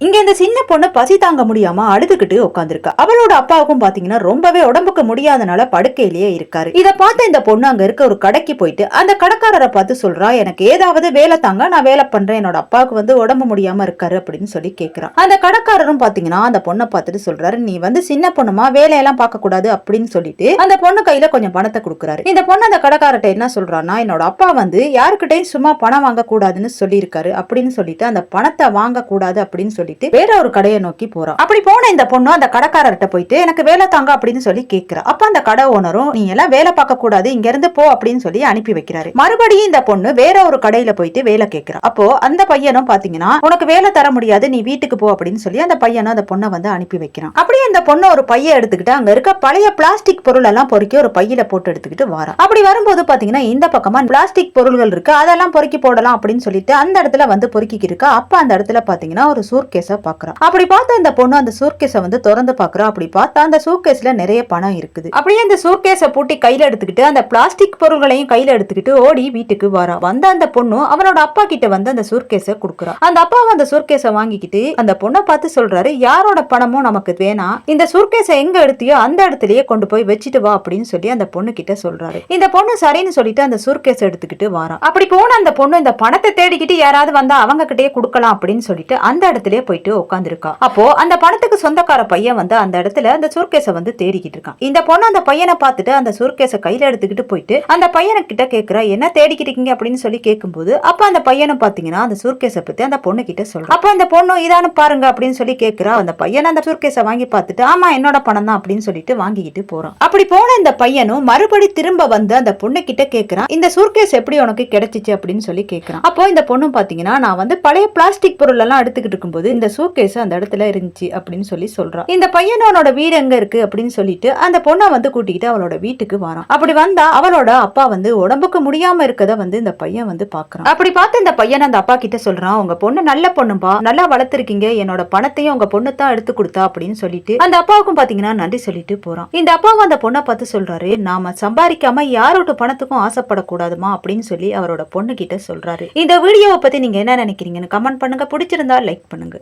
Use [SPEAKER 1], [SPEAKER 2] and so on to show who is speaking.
[SPEAKER 1] இங்க இந்த சின்ன பொண்ணு பசி தாங்க முடியாம அழுதுகிட்டு உட்காந்துருக்கா. அவளோட அப்பாவுக்கும் பாத்தீங்கன்னா ரொம்பவே உடம்புக்கு முடியாதனால படுக்கையிலேயே இருக்காரு. இத பார்த்த இந்த பொண்ணு அங்க இருக்க ஒரு கடைக்கு போயிட்டு அந்த கடைக்காரரை பார்த்து சொல்றா, எனக்கு ஏதாவது வேலை தாங்க, நான் வேலை பண்றேன், என்னோட அப்பாவுக்கு உடம்பு முடியாம இருக்காரு அப்படின்னு சொல்லி கேக்குறான். அந்த கடைக்காரரும் பாத்தீங்கன்னா அந்த பொண்ணை பார்த்துட்டு சொல்றாரு, நீ சின்ன பொண்ணுமா, வேலையெல்லாம் பார்க்க கூடாது அப்படின்னு சொல்லிட்டு அந்த பொண்ணு கையில கொஞ்சம் பணத்தை கொடுக்குறாரு. இந்த பொண்ணு அந்த கடைக்காரர்கிட்ட என்ன சொல்றான்னா, என்னோட அப்பா யாருக்கிட்டையும் சும்மா பணம் வாங்க கூடாதுன்னு சொல்லி இருக்காரு அப்படின்னு சொல்லிட்டு அந்த பணத்தை வாங்க கூடாது அப்படின்னு சொல்லிட்டு வேற ஒரு கடையை நோக்கி போறான். அப்படி போன இந்த பொண்ணு அந்த கடைக்காரர்கிட்ட போயிட்டு எனக்கு வேலை தாங்க அப்படின்னு சொல்லி கேட்கிறா. அப்ப அந்த கடை ஓனரும், நீ எல்லாம் வேலை பார்க்க கூடாது, இங்க இருந்து போ அப்படின்னு சொல்லி அனுப்பி வைக்கிறாரு. மறுபடியும் இந்த பொண்ணு வேற ஒரு கடையில போயிட்டு வேலை கேட்கிறா. அப்போ அந்த பையனும் பாத்தீங்கன்னா, உனக்கு வேலை தர முடியாது, நீ வீட்டுக்கு போ அப்படின்னு சொல்லி அந்த பையனும் அந்த பொண்ணை அனுப்பி வைக்கிறான். அப்படியே அந்த பொண்ணு ஒரு பைய எடுத்துக்கிட்டு அங்க இருக்க பழைய பிளாஸ்டிக் பொருள் எல்லாம் பொறுக்கி ஒரு பையில போட்டு எடுத்துக்கிட்டு வரா. அப்படி வரும்போது பாத்தீங்கன்னா இந்த பக்கமா பிளாஸ்டிக் பொருள்கள் இருக்கு, அதெல்லாம் பொறுக்கி போடலாம் அப்படின்னு சொல்லிட்டு அந்த இடத்துல பொறுக்கிட்டு இருக்கா. அப்ப அந்த இடத்துல பாத்தீங்கன்னா ஒரு சூட்கேஸ பாக்குறா. அப்படி பார்த்த இந்த பொண்ணு அந்த சூட்கேஸ திறந்து பாக்குறா. அப்படி பார்த்தா அந்த சூட்கேஸ்ல நிறைய பணம் இருக்குது. அப்படியே அந்த சூட்கேஸ பூட்டி கையில எடுத்துக்கிட்டு அந்த பிளாஸ்டிக் பொருள்களையும் கையில எடுத்துக்கிட்டு ஓடி வீட்டுக்கு வரா. வந்த அந்த பொண்ணு அவனோட அப்பா கிட்ட அந்த சூட்கேஸ குடுக்குறா. அந்த அப்பா அந்த சூட்கேஸ வாங்கிக்கிட்டு அந்த பொண்ணை பார்த்து சொல்றாரு, யாரோட பணமும் நமக்கு வேணாம், இந்த சூட்கேஸ எங்க எடுத்தியோ அந்த இடத்துலயே கொண்டு போய் வச்சிட்டு வா அப்படின்னு சொல்லி அந்த பொண்ணு கிட்ட சொல்றாரு. இந்த பொண்ணு சரின்னு சொல்லிட்டு அந்த சூட்கேஸ எடுத்துக்கிட்டு வரா. அப்படி போன அந்த பொண்ணு இந்த பணத்தை தேடிக்கிட்டு யாராவது வந்தா அவங்க கிட்டயே கொடுக்கலாம் அப்படின்னு சொல்லிட்டு அந்த இடத்துலயே போயிட்டு உட்காந்துருக்கா. அப்போ அந்த பணத்துக்கு சொந்தக்கார பையன் அந்த இடத்துல அந்த சூட்கேஸ தேடிக்கிட்டு இருக்கான். இந்த பொண்ணு அந்த பையனை பார்த்துட்டு அந்த சூட்கேஸ கையில எடுத்துக்கிட்டு போயிட்டு அந்த பையனை கிட்ட கேக்குறா, என்ன தேடிக்கிட்டு இருக்கீங்க அப்படின்னு சொல்லி கேட்கும்போது அப்ப அந்த பையனும் பாத்தீங்கன்னா அந்த சூட்கேஸ பத்தி அந்த பொண்ணு கிட்ட சொல்றான். அப்ப அந்த பொண்ணு இதானு பாருங்க அப்படின்னு சொல்லி கேக்குறா. அந்த பையன் அந்த சூட்கேஸ வாங்கி பார்த்துட்டு, ஆமா என்னோட பணம் தான் அப்படின்னு சொல்லிட்டு வாங்கிக்கிட்டு போறான். அப்படி போன இந்த பையனும் மறுபடி திரும்ப அந்த பொண்ணு கிட்ட கேக்குறான், இந்த சூட்கேஸ் எப்படி உனக்கு கிடைச்சிச்சு அப்படின்னு சொல்லி கேக்குறான். அப்போ இந்த பொண்ணு பாத்தீங்கன்னா, நான் பழைய பிளாஸ்டிக் பொருள் எல்லாம் எடுத்துக்கிட்டு இருக்கும்போது இந்த சூட்கேஸ் அந்த இடத்துல இருந்துச்சு அப்படின்னு சொல்லி சொல்றான். இந்த பையனோட வீடு எங்க இருக்கு அப்படின்னு சொல்லிட்டு அந்த பொண்ணை கூட்டிக்கிட்டு அவளோட வீட்டுக்கு வரான். அப்படி வந்தா அவளோட அப்பா உடம்புக்கு முடியாம இருக்கத இந்த பையன் பாக்குறான். அப்படி பார்த்து இந்த பையன் அந்த அப்பா கிட்ட சொல்றான், உங்க பொண்ணு நல்ல பொண்ணுப்பா, நல்லா வளர்த்திருக்கீங்க, என்னோட பணத்தையும் உங்க பொண்ணு தான் எடுத்து கொடுத்தா அப்படின்னு சொல்லிட்டு அந்த அப்பாவுக்கும் பாத்தீங்கன்னா நன்றி சொல்லிட்டு போறான். இந்த அப்பாவும் அந்த பொண்ணை பார்த்து சொல்றாரு, நாம சம்பாதிக்காம யாரோட பணத்துக்கும் ஆசைப்படக்கூடாதுமா அப்படின்னு சொல்லி அவரோட பொண்ணு கிட்ட சொல்றாரு. இந்த வீடியோவை பத்தி நீங்க என்ன நினைக்கிறீங்கன்னு கமெண்ட் பண்ணுங்க. பிடிச்சிருந்தா லைக் பண்ணுங்க.